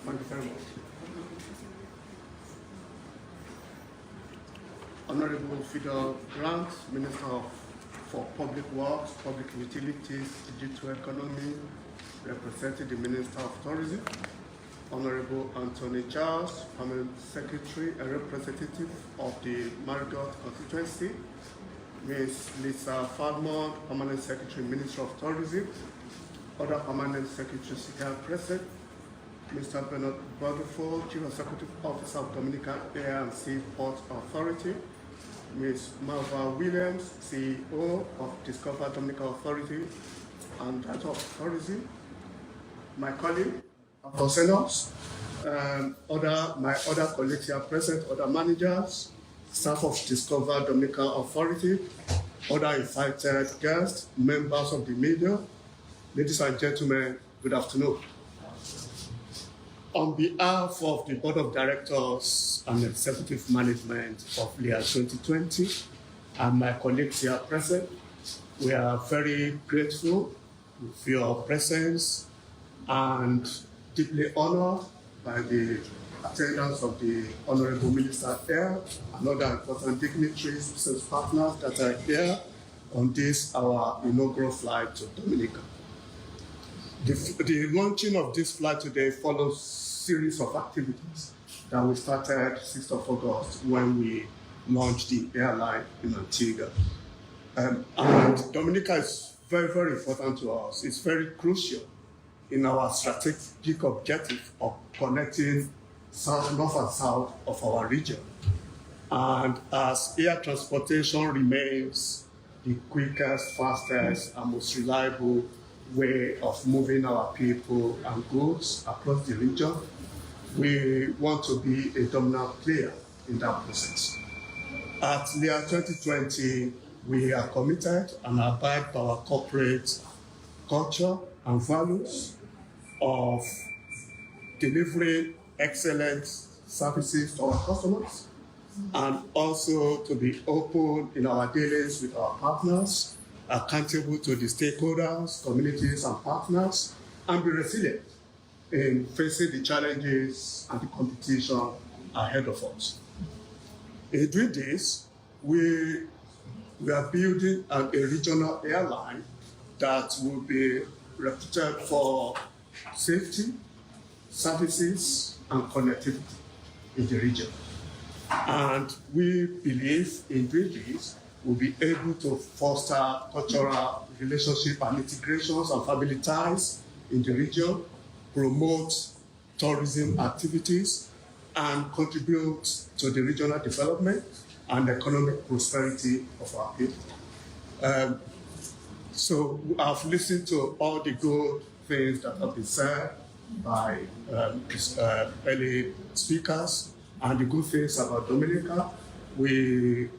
Speaker 8: Thank you very much. Honorable Fidel Grant, Minister for Public Works, Public Utilities, Digital Economy, representing the Minister of Tourism. Honorable Anthony Charles, Permanent Secretary and Representative of the Marigot Constituency. Ms. Lisa Fadmon, Permanent Secretary, Minister of Tourism. Other Permanent Secretaries here present. Mr. Bernard Rutherford, Chief Executive Officer of Dominica Air and Sea Port Authority. Ms. Malva Williams, CEO of Discover Dominica Authority and Director of Tourism. My colleague, Aposenos, my other colleagues here present, other managers, staff of Discover Dominica Authority, other invited guests, members of the media. Ladies and gentlemen, good afternoon. On behalf of the Board of Directors and Executive Management of LIAT 2020 and my colleagues here present, we are very grateful for your presence and deeply honored by the attendance of the Honorable Minister here and other important dignitaries, business partners that are here on this, our inaugural flight to Dominica. The launching of this flight today follows a series of activities that we started 6th of August when we launched the airline in Antigua. And Dominica is very, very important to us. It's very crucial in our strategic objective of connecting north and south of our region. And as air transportation remains the quickest, fastest, and most reliable way of moving our people and goods across the region, we want to be a dominant player in that process. At LIAT20, we are committed and abide by our corporate culture and values of delivering excellent services to our customers, and also to be open in our dealings with our partners, accountable to the stakeholders, communities, and partners, and be resilient in facing the challenges and the competition ahead of us. In doing this, we are building a regional airline that will be reputed for safety, services, and connectivity in the region. And we believe in doing this, we'll be able to foster cultural relationship and integrations and family ties in the region, promote tourism activities, and contribute to the regional development and economic prosperity of our people. So I've listened to all the good things that have been said by early speakers and the good things about Dominica. We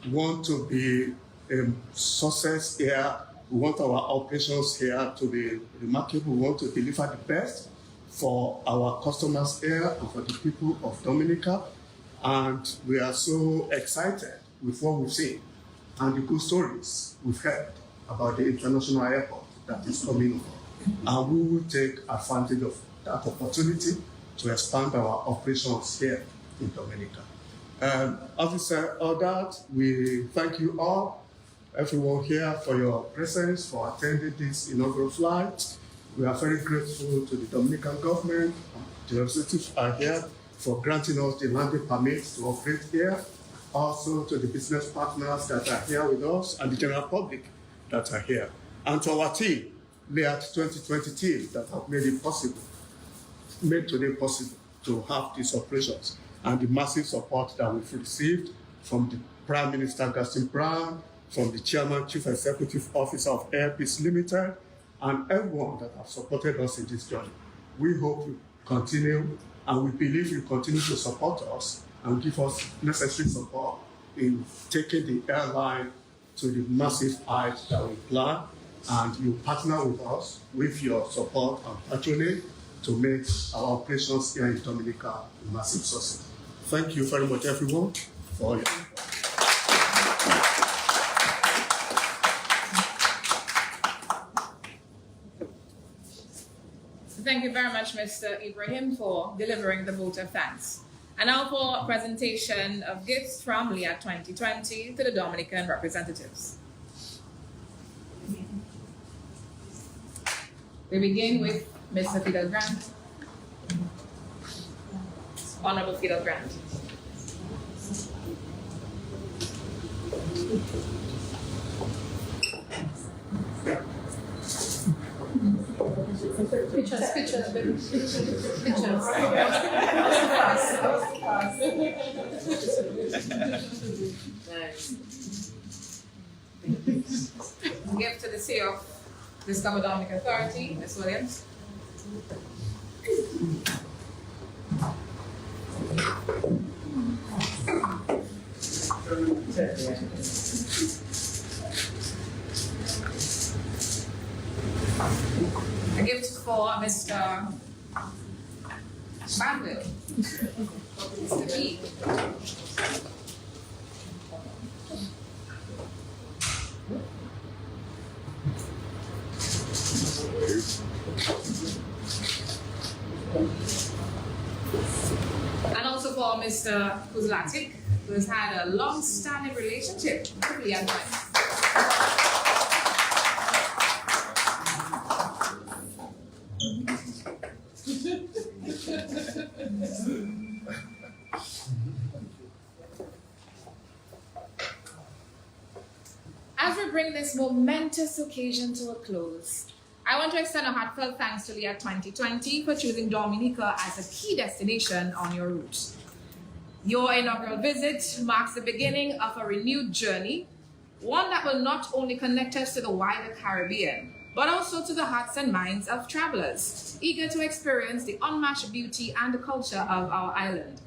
Speaker 8: want to be a success here. We want our operations here to be remarkable. We want to deliver the best for our customers here and for the people of Dominica. And we are so excited with what we've seen and the good stories we've heard about the international airport that is coming over. And we will take advantage of that opportunity to expand our operations here in Dominica. Having said all that, we thank you all, everyone here, for your presence, for attending this inaugural flight. We are very grateful to the Dominican government. The representatives are here for granting us the landing permits to operate here. Also to the business partners that are here with us and the general public that are here. And to our team, LIAT20 team, that have made today possible to have these operations, and the massive support that we've received from the Prime Minister Gaston Brown, from the Chairman, Chief Executive Officer of Air Peace Limited, and everyone that has supported us in this journey. We hope you continue, and we believe you continue to support us and give us necessary support in taking the airline to the massive heights that we plan, and you partner with us with your support and patronage to make our operations here in Dominica a massive success. Thank you very much, everyone, for your
Speaker 3: Thank you very much, Mr. Ibrahim, for delivering the vote of thanks. And now for a presentation of gifts from LIAT2020 to the Dominican representatives. We begin with Mr. Fidel Grant. Honorable Fidel Grant. Gift to the CEO of Discover Dominica Authority, Ms. Williams. A gift for Mr. Banville. Mr. B. And also for Mr. Kuzlatik, who has had a long-standing relationship with Liat20. As we bring this momentous occasion to a close, I want to extend a heartfelt thanks to LIAT2020 for choosing Dominica as a key destination on your route. Your inaugural visit marks the beginning of a renewed journey, one that will not only connect us to the wider Caribbean, but also to the hearts and minds of travelers eager to experience the unmatched beauty and the culture of our island.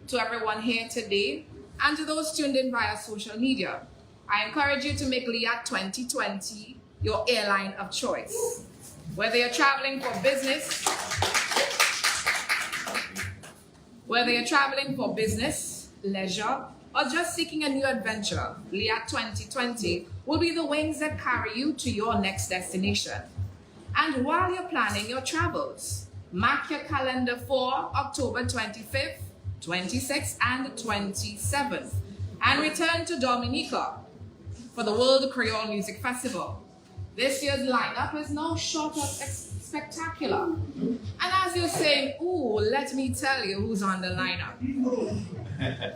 Speaker 3: To everyone here today, and to those tuned in via social media, I encourage you to make LIAT2020 your airline of choice. Whether you're traveling for business, leisure, or just seeking a new adventure, LIAT2020 will be the wings that carry you to your next destination. And while you're planning your travels, mark your calendar for October 25th, 26th, and 27th, and return to Dominica for the World Creole Music Festival. This year's lineup is no short of spectacular. And as you're saying, ooh, let me tell you who's on the lineup.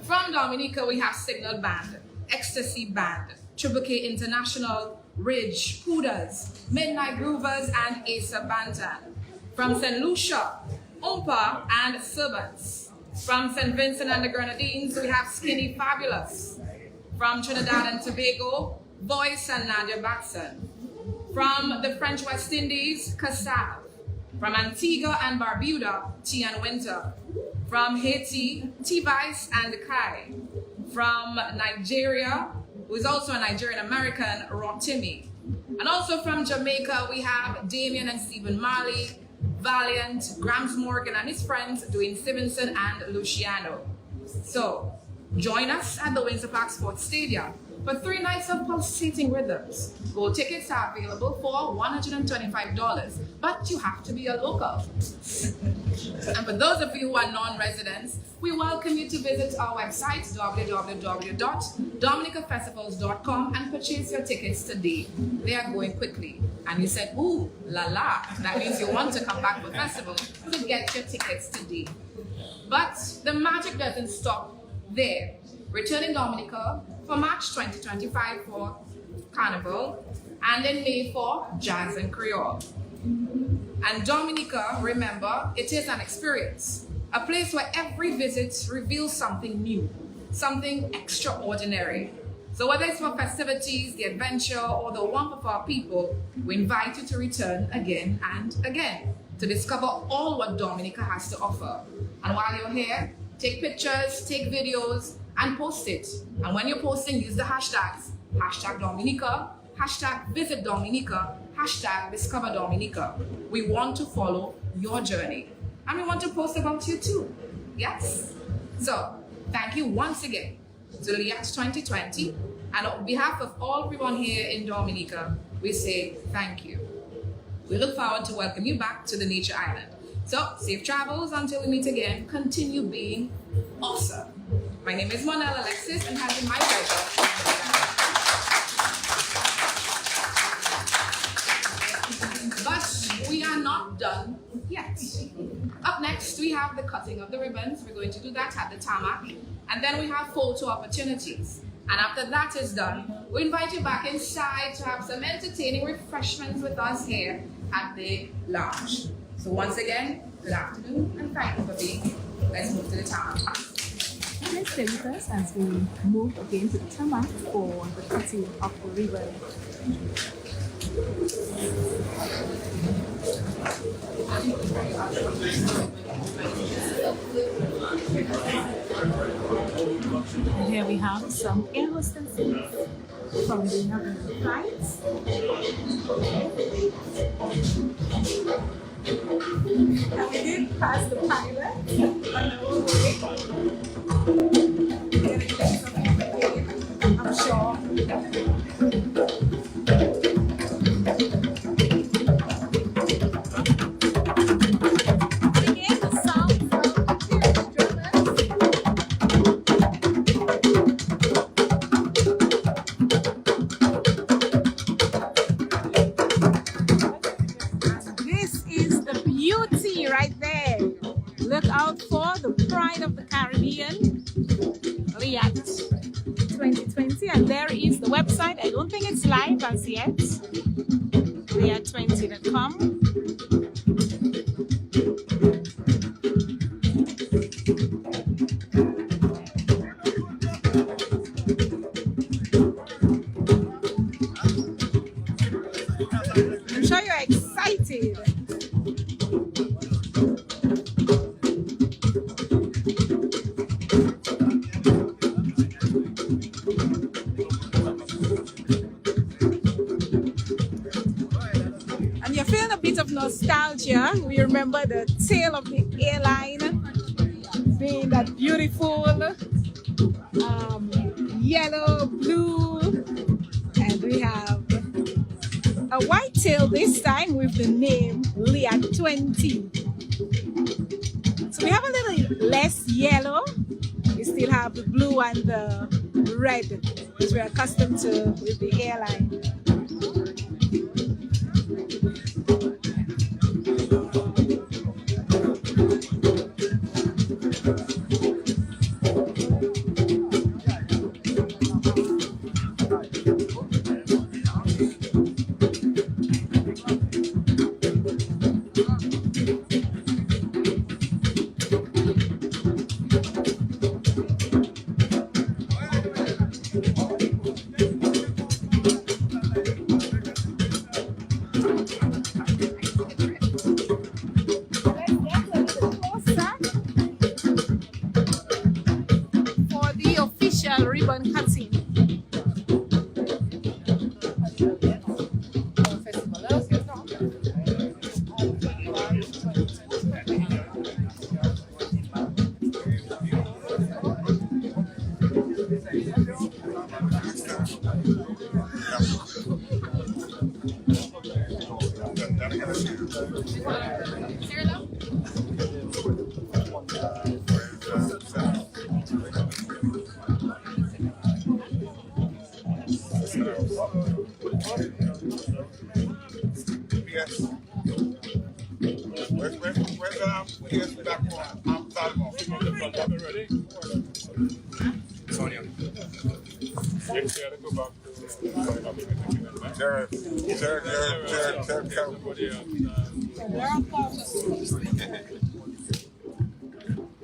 Speaker 3: From Dominica, we have Signal Band, Ecstasy Band, Triple K International, Ridge, Pooders, Midnight Groovers, and Asa Bantan. From St. Lucia, Umpa, and Servants. From St. Vincent and the Grenadines, we have Skinny Fabulous. From Trinidad and Tobago, Voice and Nadia Batson. From the French West Indies, Kassav. From Antigua and Barbuda, Tian Winter. From Haiti, T-Vice and Kai. From Nigeria, who is also a Nigerian-American, Rotimi. And also from Jamaica, we have Damien and Stephen Marley, Valiant, Grams Morgan and his friends, Dwayne Stevenson and Luciano. So, join us at the Windsor Park Sports Stadium for 3 nights of pulsating rhythms. Gold tickets are available for $125, but you have to be a local. And for those of you who are non-residents, we welcome you to visit our website, www.dominicafestivals.com, and purchase your tickets today. They are going quickly. And you said, ooh, la la, that means you want to come back for festival, so get your tickets today. But the magic doesn't stop there. Returning Dominica for March 2025 for Carnival, and in May for Jazz and Creole. And Dominica, remember, it is an experience, a place where every visit reveals something new, something extraordinary. So whether it's for festivities, the adventure, or the warmth of our people, we invite you to return again and again to discover all what Dominica has to offer. And while you're here, take pictures, take videos, and post it. And when you're posting, use the hashtags, hashtag Dominica, hashtag Visit Dominica, hashtag Discover Dominica. We want to follow your journey. And we want to post about you too. Yes? So, thank you once again to LIAT2020. And on behalf of all everyone here in Dominica, we say thank you. We look forward to welcome you back to the Nature Island. So, safe travels until we meet again. Continue being awesome. My name is Monel Alexis, and it has been my pleasure. But we are not done yet. Up next, we have the cutting of the ribbons. We're going to do that at the tarmac. And then we have photo opportunities. And after that is done, we invite you back inside to have some entertaining refreshments with us here at the lounge. So once again, good afternoon, and thank you for being here. Let's move to the tarmac.
Speaker 1: Let's stay with us as we move again to the tarmac for the cutting of the ribbon. And here we have some air hostesses from the inaugural flights. And we did pass the pilot on the whole way. We're going to get some information, I'm sure. Again, the out for the Pride of the Caribbean, Liat 2020, and there is the website. I don't think it's live as yet. LIAT20.com. I'm sure you're excited. And you're feeling a bit of nostalgia. We remember the tail of the airline being that beautiful yellow, blue, and we have a white tail this time with the name LIAT20. So we have a little less yellow. We still have the blue and the red, which we're accustomed to with the airline. Ribbon cutting.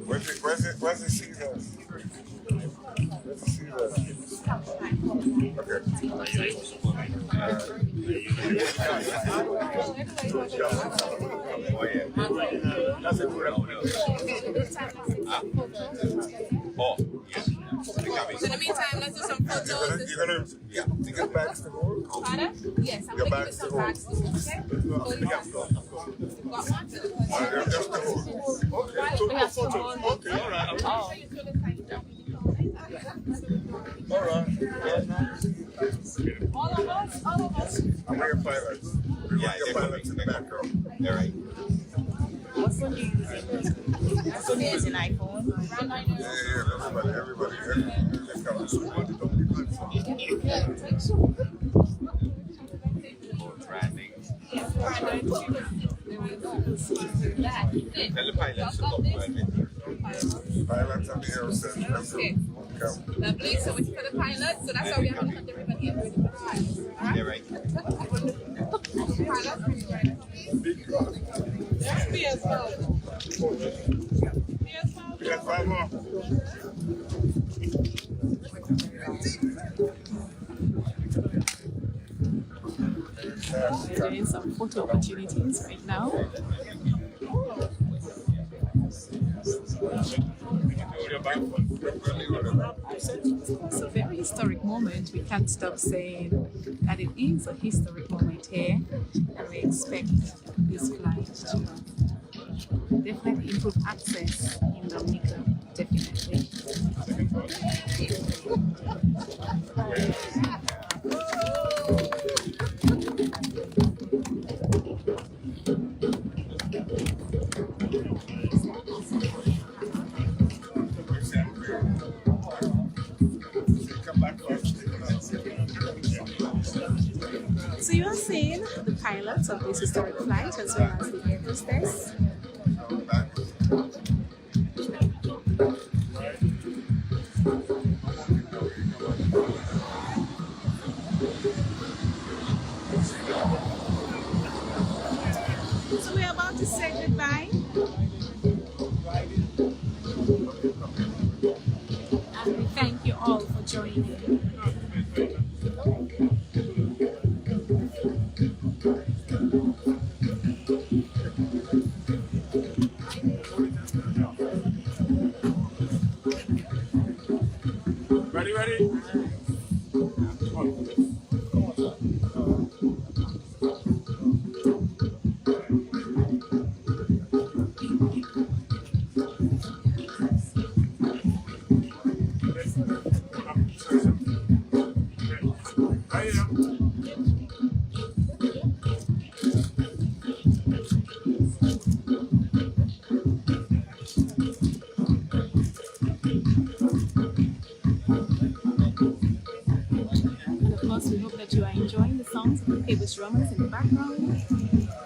Speaker 5: Where's the Caesars? Where's the Caesars? Okay.
Speaker 6: Oh, yes.
Speaker 3: So in the meantime, let's do some photos.
Speaker 5: You're gonna get bags to hold?
Speaker 3: Pardon? Yes, I'm going to give you some bags to hold, okay? Got one?
Speaker 5: Just to hold. Okay, all right.
Speaker 3: All of us.
Speaker 5: I'm your pilots.
Speaker 6: Yeah,
Speaker 5: your pilots in the back row.
Speaker 6: All right.
Speaker 1: What's one you using? So there's an iPhone.
Speaker 5: Yeah, everybody.
Speaker 6: Branding. Tell the pilots to come with me.
Speaker 5: Pilots on the air center.
Speaker 3: Lovely. So it's for the pilots. So that's how we have to cut the ribbon here. Ready for the pilots.
Speaker 6: Yeah, right.
Speaker 5: Big cross. Yes, five more.
Speaker 1: We're doing some photo opportunities right now. It's a very historic moment. We can't stop saying that it is a historic moment here, and we expect this flight to definitely improve access in Dominica. Definitely. So you are seeing the pilots of this historic flight as well as the air hostess.
Speaker 2: Ready, ready?
Speaker 1: And of course, we hope that you are enjoying the sounds of the cabbage drummers in the background.